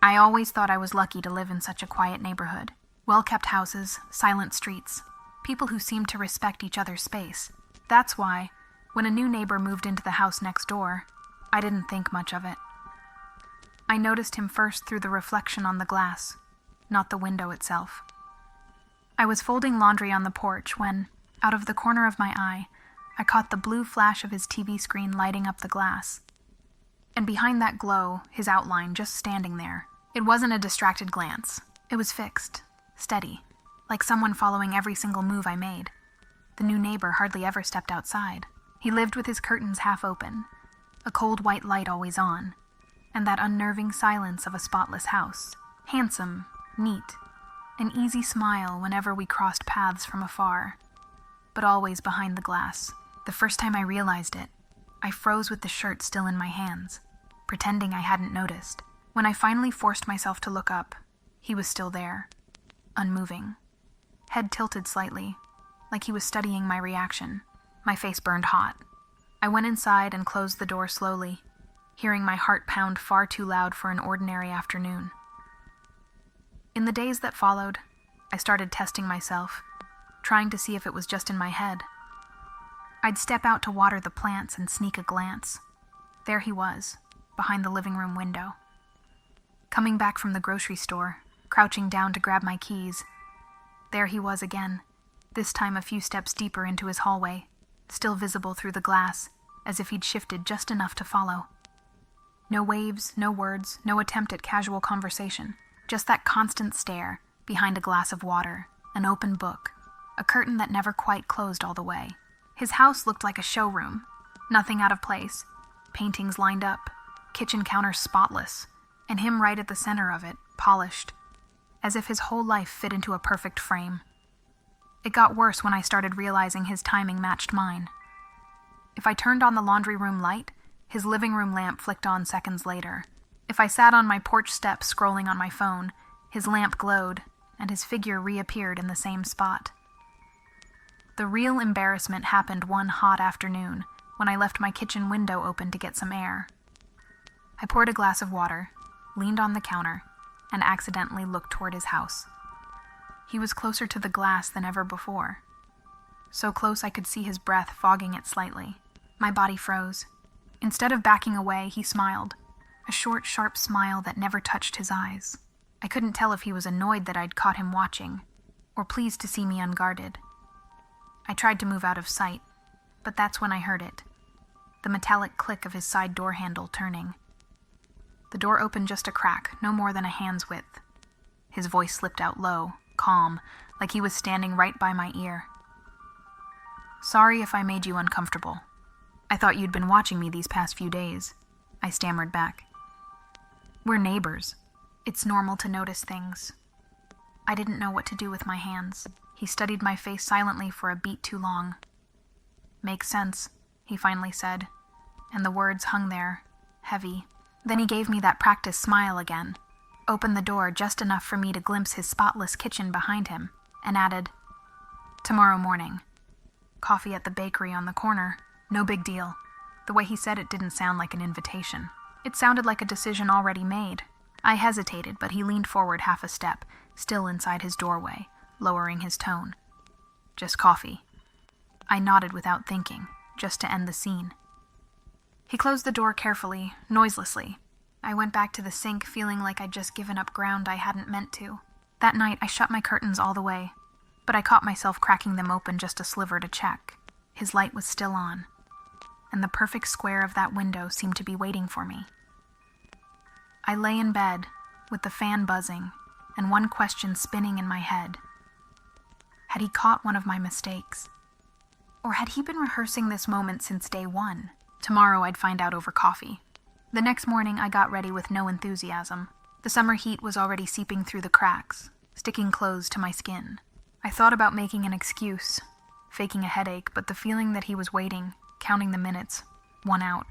I always thought I was lucky to live in such a quiet neighborhood. Well-kept houses, silent streets, people who seemed to respect each other's space. That's why, when a new neighbor moved into the house next door, I didn't think much of it. I noticed him first through the reflection on the glass, not the window itself. I was folding laundry on the porch when, out of the corner of my eye, I caught the blue flash of his TV screen lighting up the glass. And behind that glow, his outline just standing there. It wasn't a distracted glance. It was fixed, steady, like someone following every single move I made. The new neighbor hardly ever stepped outside. He lived with his curtains half open, a cold white light always on, and that unnerving silence of a spotless house. Handsome, neat, an easy smile whenever we crossed paths from afar, but always behind the glass. The first time I realized it, I froze with the shirt still in my hands, pretending I hadn't noticed. When I finally forced myself to look up, he was still there, unmoving, head tilted slightly, like he was studying my reaction. My face burned hot. I went inside and closed the door slowly, hearing my heart pound far too loud for an ordinary afternoon. In the days that followed, I started testing myself, trying to see if it was just in my head. I'd step out to water the plants and sneak a glance. There he was, behind the living room window. Coming back from the grocery store, crouching down to grab my keys. There he was again, this time a few steps deeper into his hallway, still visible through the glass, as if he'd shifted just enough to follow. No waves, no words, no attempt at casual conversation, just that constant stare behind a glass of water, an open book, a curtain that never quite closed all the way. His house looked like a showroom, nothing out of place, paintings lined up, kitchen counters spotless, and him right at the center of it, polished, as if his whole life fit into a perfect frame. It got worse when I started realizing his timing matched mine. If I turned on the laundry room light, his living room lamp flicked on seconds later. If I sat on my porch steps scrolling on my phone, his lamp glowed, and his figure reappeared in the same spot. The real embarrassment happened one hot afternoon when I left my kitchen window open to get some air. I poured a glass of water, leaned on the counter, and accidentally looked toward his house. He was closer to the glass than ever before. So close I could see his breath fogging it slightly. My body froze. Instead of backing away, he smiled. A short, sharp smile that never touched his eyes. I couldn't tell if he was annoyed that I'd caught him watching, or pleased to see me unguarded. I tried to move out of sight, but that's when I heard it. The metallic click of his side door handle turning. The door opened just a crack, no more than a hand's width. His voice slipped out low, calm, like he was standing right by my ear. "Sorry if I made you uncomfortable. I thought you'd been watching me these past few days," I stammered back. "We're neighbors. It's normal to notice things." I didn't know what to do with my hands. He studied my face silently for a beat too long. "Makes sense," he finally said, and the words hung there, heavy. Then he gave me that practice smile again, opened the door just enough for me to glimpse his spotless kitchen behind him, and added, "Tomorrow morning. Coffee at the bakery on the corner. No big deal." The way he said it didn't sound like an invitation. It sounded like a decision already made. I hesitated, but he leaned forward half a step, still inside his doorway, lowering his tone. "Just coffee." I nodded without thinking, just to end the scene. He closed the door carefully, noiselessly. I went back to the sink feeling like I'd just given up ground I hadn't meant to. That night, I shut my curtains all the way, but I caught myself cracking them open just a sliver to check. His light was still on, and the perfect square of that window seemed to be waiting for me. I lay in bed, with the fan buzzing, and one question spinning in my head. Had he caught one of my mistakes? Or had he been rehearsing this moment since day one? Tomorrow I'd find out over coffee. The next morning I got ready with no enthusiasm. The summer heat was already seeping through the cracks, sticking clothes to my skin. I thought about making an excuse, faking a headache, but the feeling that he was waiting, counting the minutes, won out.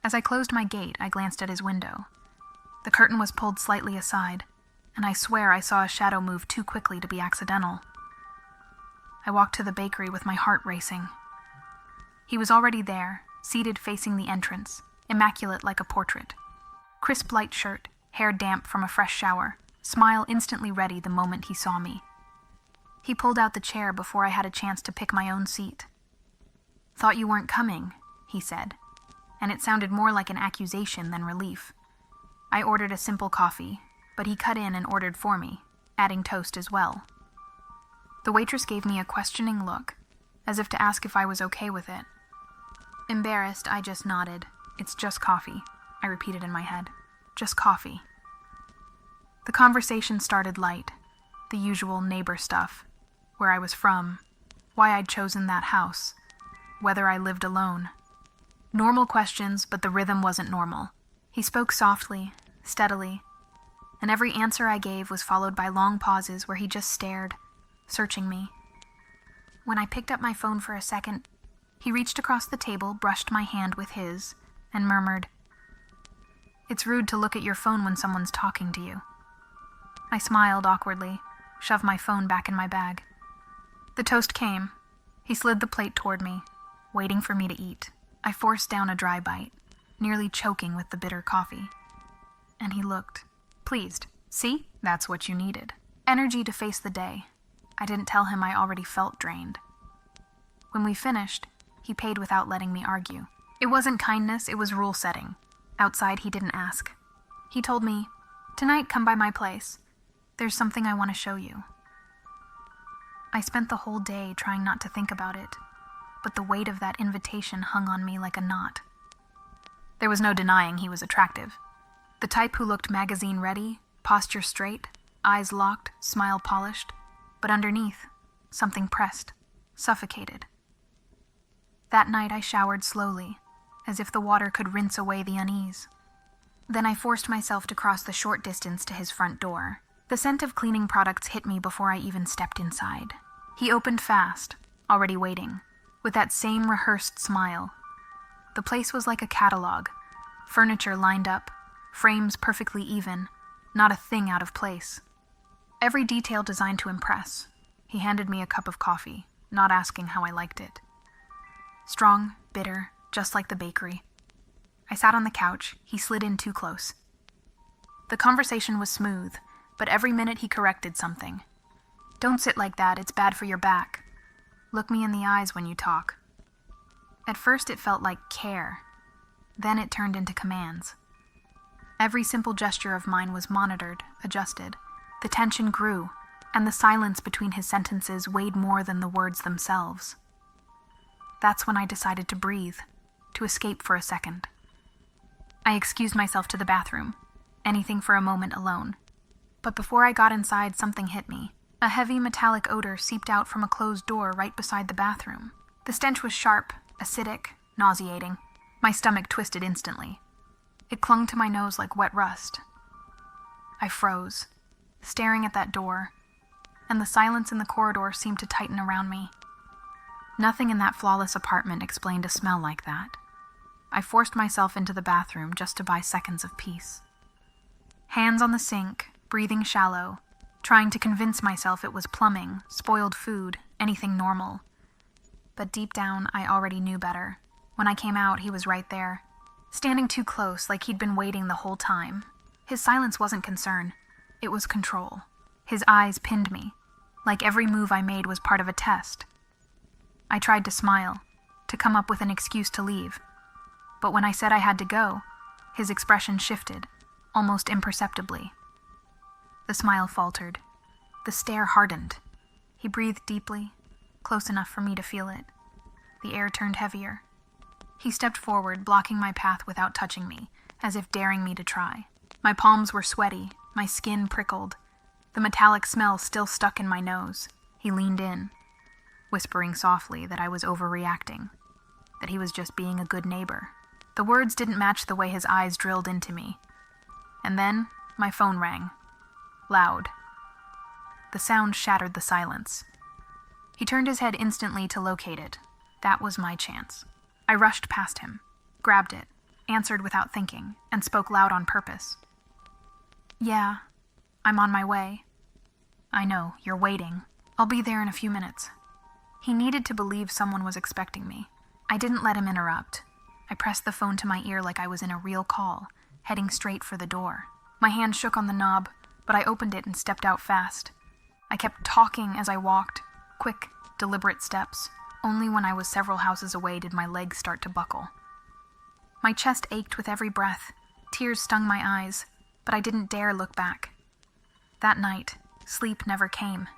As I closed my gate, I glanced at his window. The curtain was pulled slightly aside, and I swear I saw a shadow move too quickly to be accidental. I walked to the bakery with my heart racing. He was already there, seated facing the entrance, immaculate like a portrait. Crisp light shirt, hair damp from a fresh shower, smile instantly ready the moment he saw me. He pulled out the chair before I had a chance to pick my own seat. "Thought you weren't coming," he said, and it sounded more like an accusation than relief. I ordered a simple coffee, but he cut in and ordered for me, adding toast as well. The waitress gave me a questioning look, as if to ask if I was okay with it. Embarrassed, I just nodded. "It's just coffee," I repeated in my head. "Just coffee." The conversation started light, the usual neighbor stuff, where I was from, why I'd chosen that house, whether I lived alone. Normal questions, but the rhythm wasn't normal. He spoke softly, steadily, and every answer I gave was followed by long pauses where he just stared, searching me. When I picked up my phone for a second, he reached across the table, brushed my hand with his, and murmured, "It's rude to look at your phone when someone's talking to you." I smiled awkwardly, shoved my phone back in my bag. The toast came. He slid the plate toward me, waiting for me to eat. I forced down a dry bite, nearly choking with the bitter coffee. And he looked, pleased. "See? That's what you needed." Energy to face the day. I didn't tell him I already felt drained. When we finished, he paid without letting me argue. It wasn't kindness, it was rule setting. Outside, he didn't ask. He told me, "Tonight, come by my place. There's something I want to show you." I spent the whole day trying not to think about it, but the weight of that invitation hung on me like a knot. There was no denying he was attractive. The type who looked magazine-ready, posture straight, eyes locked, smile polished, but underneath, something pressed, suffocated. That night I showered slowly, as if the water could rinse away the unease. Then I forced myself to cross the short distance to his front door. The scent of cleaning products hit me before I even stepped inside. He opened fast, already waiting, with that same rehearsed smile. The place was like a catalog, furniture lined up, frames perfectly even, not a thing out of place. Every detail designed to impress. He handed me a cup of coffee, not asking how I liked it. Strong, bitter, just like the bakery. I sat on the couch, he slid in too close. The conversation was smooth, but every minute he corrected something. "Don't sit like that, it's bad for your back. Look me in the eyes when you talk." At first it felt like care. Then it turned into commands. Every simple gesture of mine was monitored, adjusted. The tension grew, and the silence between his sentences weighed more than the words themselves. That's when I decided to breathe, to escape for a second. I excused myself to the bathroom, anything for a moment alone. But before I got inside, something hit me. A heavy metallic odor seeped out from a closed door right beside the bathroom. The stench was sharp, acidic, nauseating. My stomach twisted instantly. It clung to my nose like wet rust. I froze, staring at that door, and the silence in the corridor seemed to tighten around me. Nothing in that flawless apartment explained a smell like that. I forced myself into the bathroom just to buy seconds of peace. Hands on the sink, breathing shallow, trying to convince myself it was plumbing, spoiled food, anything normal. But deep down, I already knew better. When I came out, he was right there, standing too close like he'd been waiting the whole time. His silence wasn't concern, it was control. His eyes pinned me, like every move I made was part of a test. I tried to smile, to come up with an excuse to leave. But when I said I had to go, his expression shifted, almost imperceptibly. The smile faltered. The stare hardened. He breathed deeply, close enough for me to feel it. The air turned heavier. He stepped forward, blocking my path without touching me, as if daring me to try. My palms were sweaty, my skin prickled. The metallic smell still stuck in my nose. He leaned in, whispering softly that I was overreacting, that he was just being a good neighbor. The words didn't match the way his eyes drilled into me. And then, my phone rang. Loud. The sound shattered the silence. He turned his head instantly to locate it. That was my chance. I rushed past him, grabbed it, answered without thinking, and spoke loud on purpose. "Yeah, I'm on my way." "I know, you're waiting. I'll be there in a few minutes." He needed to believe someone was expecting me. I didn't let him interrupt. I pressed the phone to my ear like I was in a real call, heading straight for the door. My hand shook on the knob, but I opened it and stepped out fast. I kept talking as I walked, quick, deliberate steps. Only when I was several houses away did my legs start to buckle. My chest ached with every breath. Tears stung my eyes, but I didn't dare look back. That night, sleep never came.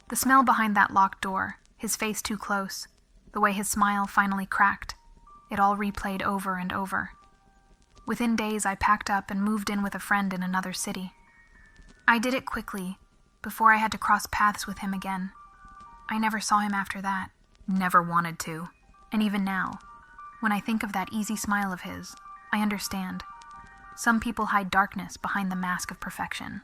The smell behind that locked door, his face too close, the way his smile finally cracked, it all replayed over and over. Within days, I packed up and moved in with a friend in another city. I did it quickly, before I had to cross paths with him again. I never saw him after that. Never wanted to. And even now, when I think of that easy smile of his, I understand. Some people hide darkness behind the mask of perfection.